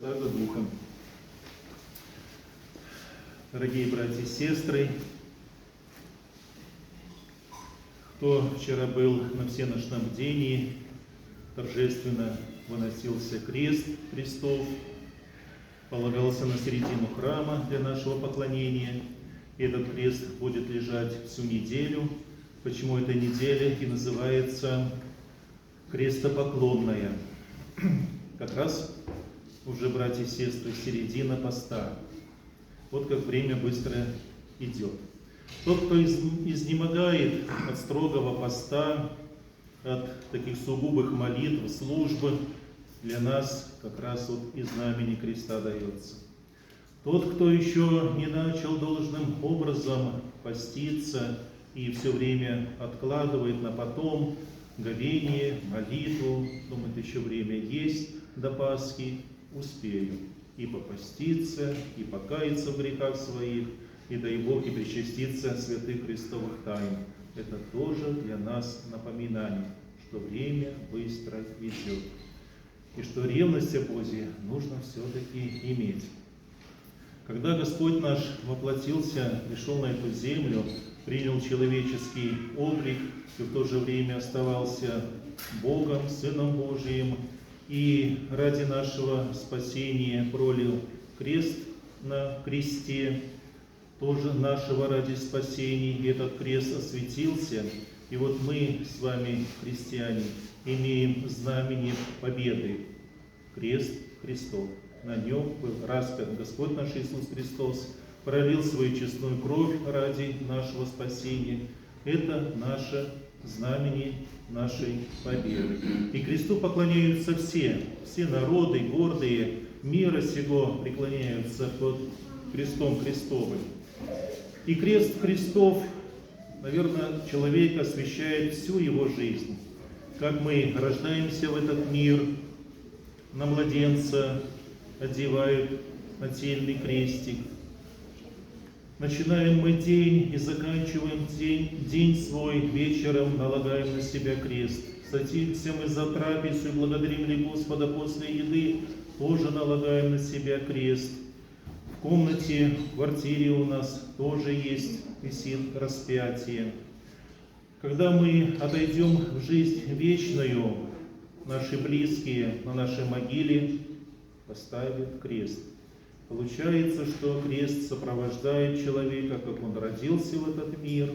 Святаго Духа. Дорогие братья и сестры, кто вчера был на всеночном бдении, торжественно выносился крест Христов, полагался на середину храма для нашего поклонения. И этот крест будет лежать всю неделю. Почему эта неделя и называется крестопоклонная? Как раз уже, братья и сестры, середина поста. Вот как время быстро идет. Тот, кто изнемогает от строгого поста, от таких сугубых молитв, службы, для нас как раз вот и знамени креста дается. Тот, кто еще не начал должным образом поститься и все время откладывает на потом говение, молитву, думает, еще время есть до Пасхи, успею и попаститься, и покаяться в грехах своих, и дай Бог, и причаститься святых Христовых тайн. Это тоже для нас напоминание, что время быстро идет, и что ревность о Боге нужно все-таки иметь. Когда Господь наш воплотился, пришел на эту землю, принял человеческий облик и в то же время оставался Богом, Сыном Божиим, и ради нашего спасения пролил крест на кресте, тоже нашего ради спасения, и этот крест осветился. И вот мы с вами, христиане, имеем знамение победы, крест Христов. На нем был распят Господь наш Иисус Христос, пролил свою честную кровь ради нашего спасения. Это наше знамение нашей победы. И кресту поклоняются все народы гордые мира сего преклоняются под крестом Христовым. И крест Христов, наверное, человек освещает всю его жизнь. Как мы рождаемся в этот мир, на младенца одевают нательный крестик. Начинаем мы день и заканчиваем день свой, вечером налагаем на себя крест. Садимся мы за трапезу и благодарим ли Господа после еды, тоже налагаем на себя крест. В комнате, в квартире у нас тоже есть висит распятие. Когда мы отойдем в жизнь вечную, наши близкие на нашей могиле поставят крест. Получается, что крест сопровождает человека, как он родился в этот мир,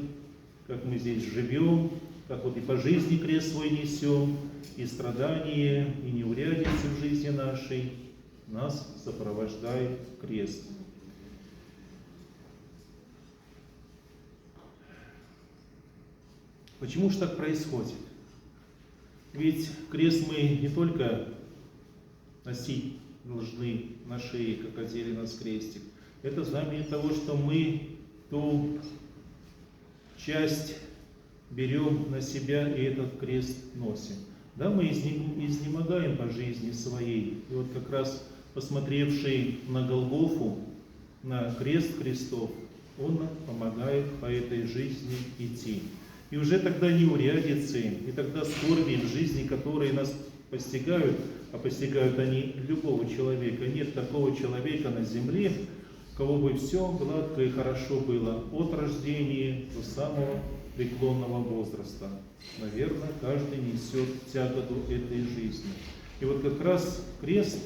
как мы здесь живем, как вот и по жизни крест свой несем, и страдания, и неурядицы в жизни нашей нас сопровождает крест. Почему же так происходит? Ведь крест мы не только носить должны на шее, как одели нас крестик. Это знамение того, что мы ту часть берем на себя и этот крест носим. Да, мы изнемогаем по жизни своей. И вот как раз посмотревший на Голгофу, на крест Христов, он нам помогает по этой жизни идти. И уже тогда неурядицы, и тогда скорби в жизни, которые нас постигают, а постигают они любого человека. Нет такого человека на земле, у кого бы все гладко и хорошо было от рождения до самого преклонного возраста. Наверное, каждый несет тяготу этой жизни. И вот как раз крест,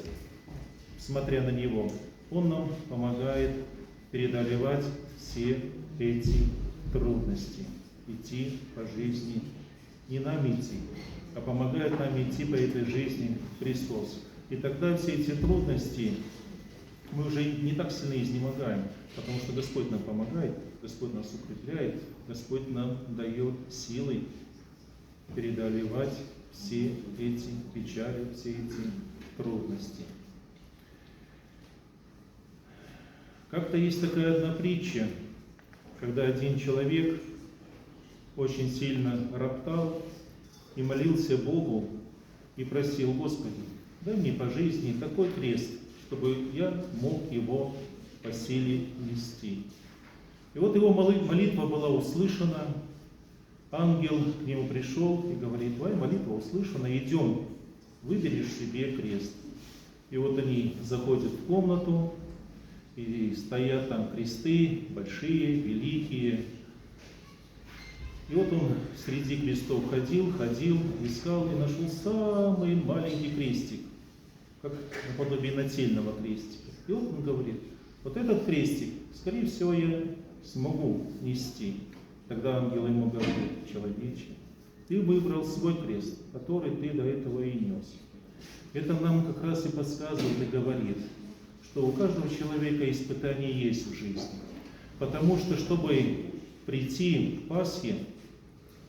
смотря на него, он нам помогает преодолевать все эти трудности. Идти по жизни, не нам идти, а помогает нам идти по этой жизни Христос. И тогда все эти трудности мы уже не так сильно изнемогаем, потому что Господь нам помогает, Господь нас укрепляет, Господь нам дает силы преодолевать все эти печали, все эти трудности. Как-то есть такая одна притча, когда один человек очень сильно роптал и молился Богу и просил: Господи, дай мне по жизни такой крест, чтобы я мог его по силе нести. И вот его молитва была услышана, ангел к нему пришел и говорит: твоя молитва услышана, идем, выберешь себе крест. И вот они заходят в комнату, и стоят там кресты, большие, великие. И вот он среди крестов ходил, искал и нашел самый маленький крестик, как наподобие нательного крестика. И вот он говорит: вот этот крестик, скорее всего, я смогу нести. Тогда ангел ему говорит: человече, ты выбрал свой крест, который ты до этого и нес. Это нам как раз и подсказывает и говорит, что у каждого человека испытание есть в жизни. Потому что, чтобы прийти к Пасхе,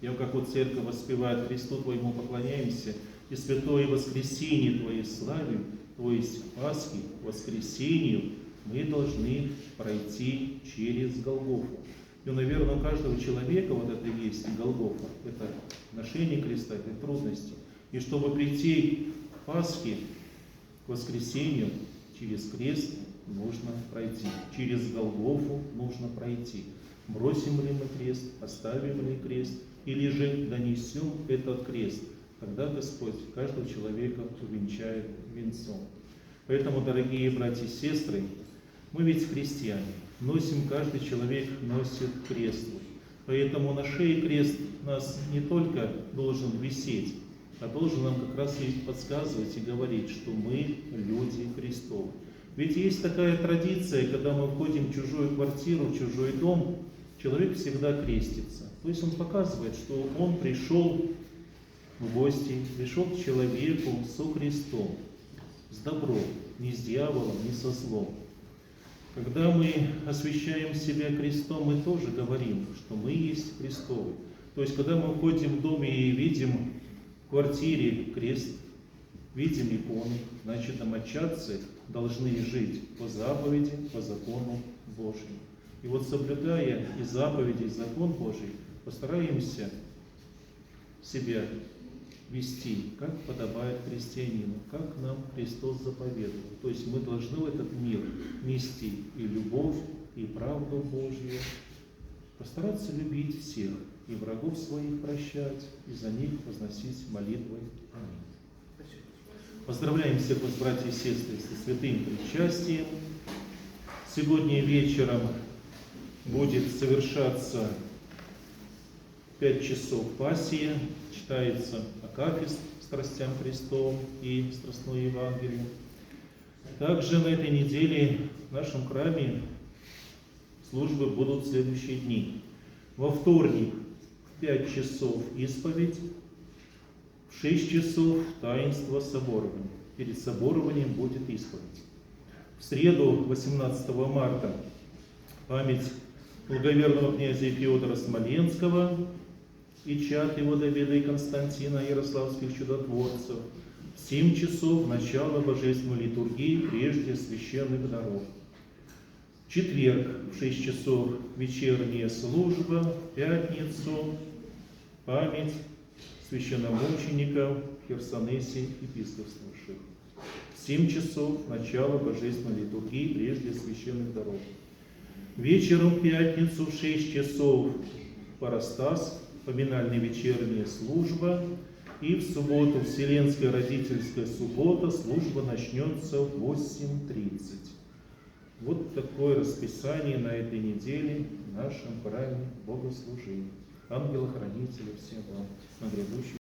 как вот церковь воспевает: Христу Твоему поклоняемся, и святое воскресение Твое славим, то есть Пасхи, воскресению, мы должны пройти через Голгофу. И, наверное, у каждого человека вот это и есть Голгофа, это ношение креста, это трудности. И чтобы прийти к Пасхе, к воскресению, через крест нужно пройти, через Голгофу нужно пройти. Бросим ли мы крест, оставим ли крест, или же донесем этот крест, тогда Господь каждого человека увенчает венцом. Поэтому, дорогие братья и сестры, мы ведь христиане, каждый человек носит крест. Поэтому на шее крест нас не только должен висеть, а должен нам как раз и подсказывать и говорить, что мы люди Христовы. Ведь есть такая традиция, когда мы входим в чужую квартиру, в чужой дом, человек всегда крестится. То есть он показывает, что он пришел в гости, пришел к человеку со Христом, с добром, не с дьяволом, не со злом. Когда мы освящаем себя крестом, мы тоже говорим, что мы есть Христовы. То есть, когда мы входим в дом и видим в квартире крест, видим иконы, значит, домочадцы должны жить по заповеди, по закону Божьему. И вот, соблюдая и заповеди, и закон Божий, постараемся себя вести, как подобает христианину, как нам Христос заповедовал. То есть мы должны в этот мир нести и любовь, и правду Божью, постараться любить всех, и врагов своих прощать, и за них возносить молитвы. Аминь. Поздравляем всех вас, братья и сестры, со святым причастием. Сегодня вечером будет совершаться 5 часов Пассия, читается Акафист страстям Христовым и страстное Евангелие. Также на этой неделе в нашем храме службы будут в следующие дни. Во вторник в 5 часов исповедь, в 6 часов таинство соборования. Перед соборованием будет исповедь. В среду, 18 марта, память благоверного князя Феодора Смоленского и чад его Давида и Константина, ярославских чудотворцев. В 7 часов начало божественной литургии прежде священных даров. В четверг в 6 часов вечерняя служба, в пятницу память священномучеников Херсонесий епископствовавших. В 7 часов начало божественной литургии прежде священных даров. Вечером в пятницу в 6 часов Парастас, поминальная вечерняя служба, и в субботу Вселенская родительская суббота, служба начнется в 8:30. Вот такое расписание на этой неделе в нашем храме богослужения. Ангела-хранителя всем вам на грядущий